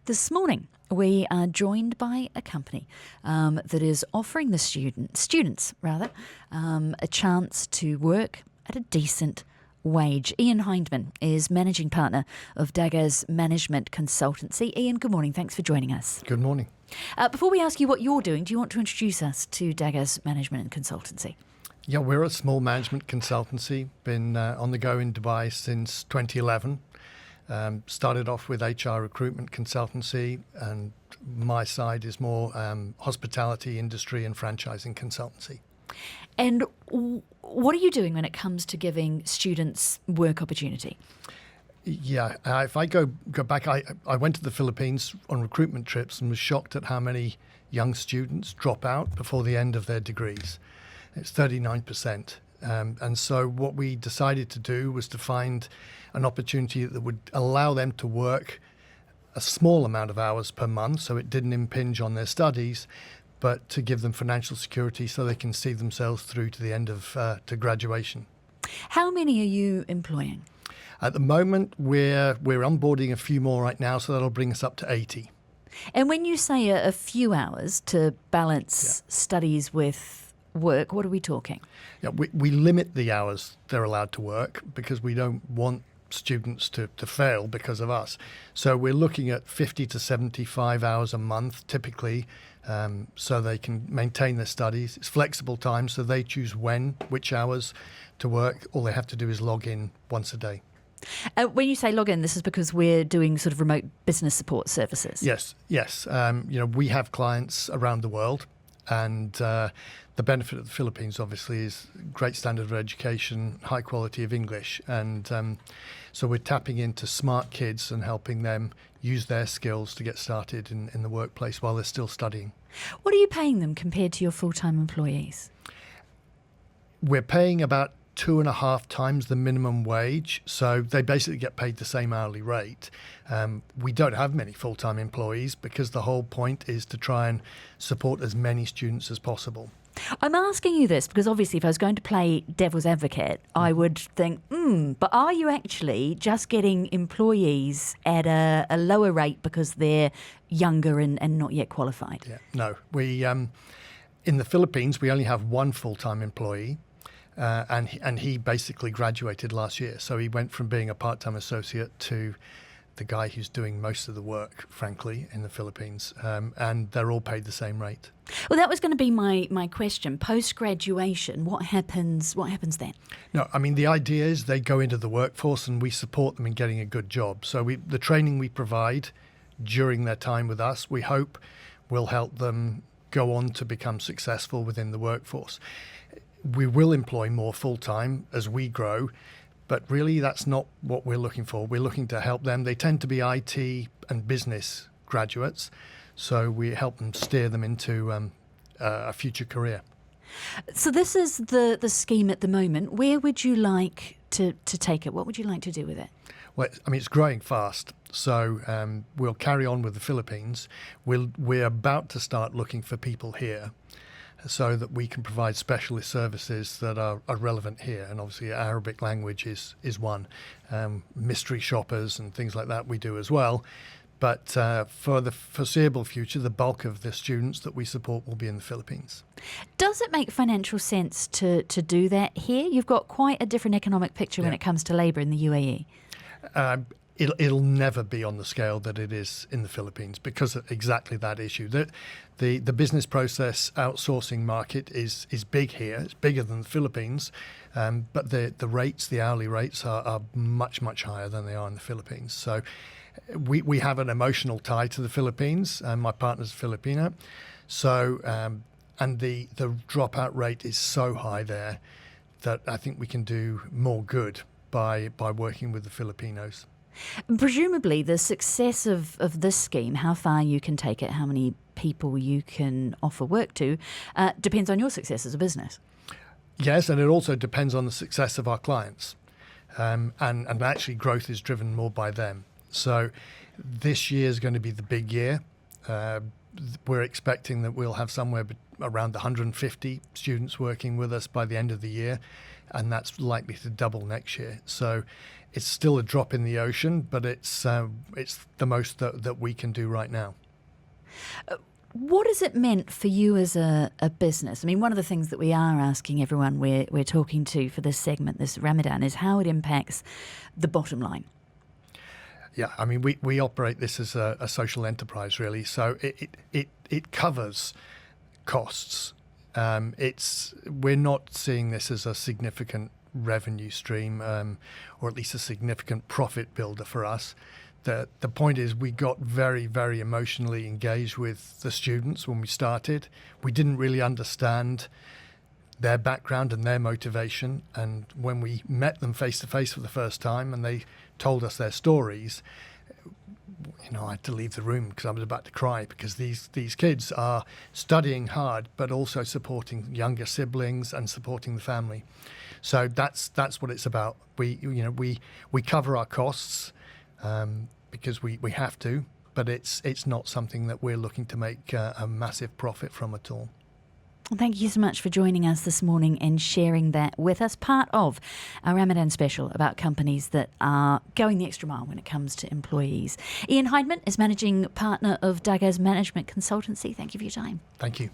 This morning, we are joined by a company that is offering the students a chance to work at a decent wage. Ian Hyndman is managing partner of Dagaz Management Consultancy. Ian, good morning. Thanks for joining us. Good morning. Before we ask you what you're doing, do you want to introduce us to Dagaz Management Consultancy? Yeah, we're a small management consultancy, been on the go in Dubai since 2011. Started off with HR recruitment consultancy, and my side is more hospitality industry and franchising consultancy. And what are you doing when it comes to giving students work opportunity? Yeah, if I go back, I went to the Philippines on recruitment trips and was shocked at how many young students drop out before the end of their degrees. It's 39%. And so what we decided to do was to find an opportunity that would allow them to work a small amount of hours per month so it didn't impinge on their studies, but to give them financial security so they can see themselves through to the end of to graduation. How many are you employing? At the moment, we're onboarding a few more right now, so that'll bring us up to 80. And when you say a few hours to balance studies with work, what are we talking? Yeah, we limit the hours they're allowed to work because we don't want students to fail because of us. So we're looking at 50 to 75 hours a month typically, so they can maintain their studies. It's flexible time, so they choose which hours to work. All they have to do is log in once a day. When you say log in, this is because we're doing sort of remote business support services. Yes. We have clients around the world, and the benefit of the Philippines obviously is great standard of education, high quality of English, and so we're tapping into smart kids and helping them use their skills to get started in the workplace while they're still studying. What are you paying them compared to your full-time employees? We're paying about 2.5 times the minimum wage, so they basically get paid the same hourly rate. We don't have many full-time employees because the whole point is to try and support as many students as possible. I'm asking you this because obviously if I was going to play devil's advocate, I would think, but are you actually just getting employees at a lower rate because they're younger and not yet qualified? Yeah, no. We in the Philippines, we only have one full-time employee. And he basically graduated last year. So he went from being a part-time associate to the guy who's doing most of the work, frankly, in the Philippines. And they're all paid the same rate. Well, that was going to be my question. Post-graduation, what happens then? No, I mean, the idea is they go into the workforce and we support them in getting a good job. So the training we provide during their time with us, we hope will help them go on to become successful within the workforce. We will employ more full-time as we grow, but really that's not what we're looking for. We're looking to help them. They tend to be IT and business graduates, so we help them steer them into a future career. So this is the scheme at the moment. Where would you like to take it? What would you like to do with it? Well, I mean, it's growing fast, so we'll carry on with the Philippines. We're about to start looking for people here, so that we can provide specialist services that are relevant here. And obviously Arabic language is one. Mystery shoppers and things like that we do as well. But for the foreseeable future, the bulk of the students that we support will be in the Philippines. Does it make financial sense to do that here? You've got quite a different economic picture when it comes to labour in the UAE. It'll never be on the scale that it is in the Philippines because of exactly that issue. The business process outsourcing market is big here. It's bigger than the Philippines, but the hourly rates are much, much higher than they are in the Philippines. So we have an emotional tie to the Philippines. My partner's Filipina. So and the dropout rate is so high there that I think we can do more good by working with the Filipinos. Presumably the success of this scheme, how far you can take it, how many people you can offer work to, depends on your success as a business. Yes, and it also depends on the success of our clients. And actually growth is driven more by them. So this year is going to be the big year. We're expecting that we'll have somewhere around 150 students working with us by the end of the year, and that's likely to double next year. So it's still a drop in the ocean, but it's the most that we can do right now. What has it meant for you as a business? I mean, one of the things that we are asking everyone we're talking to for this segment, this Ramadan, is how it impacts the bottom line. Yeah, I mean, we operate this as a social enterprise, really. So it covers costs. We're not seeing this as a significant revenue stream, or at least a significant profit builder for us. The point is, we got very, very emotionally engaged with the students when we started. We didn't really understand their background and their motivation. And when we met them face to face for the first time and they told us their stories, I had to leave the room because I was about to cry, because these kids are studying hard, but also supporting younger siblings and supporting the family. So that's what it's about. We cover our costs because we have to, but it's not something that we're looking to make a massive profit from at all. Well, thank you so much for joining us this morning and sharing that with us. Part of our Ramadan special about companies that are going the extra mile when it comes to employees. Hyndman is Managing Partner of Dagaz Management Consultancy. Thank you for your time. Thank you.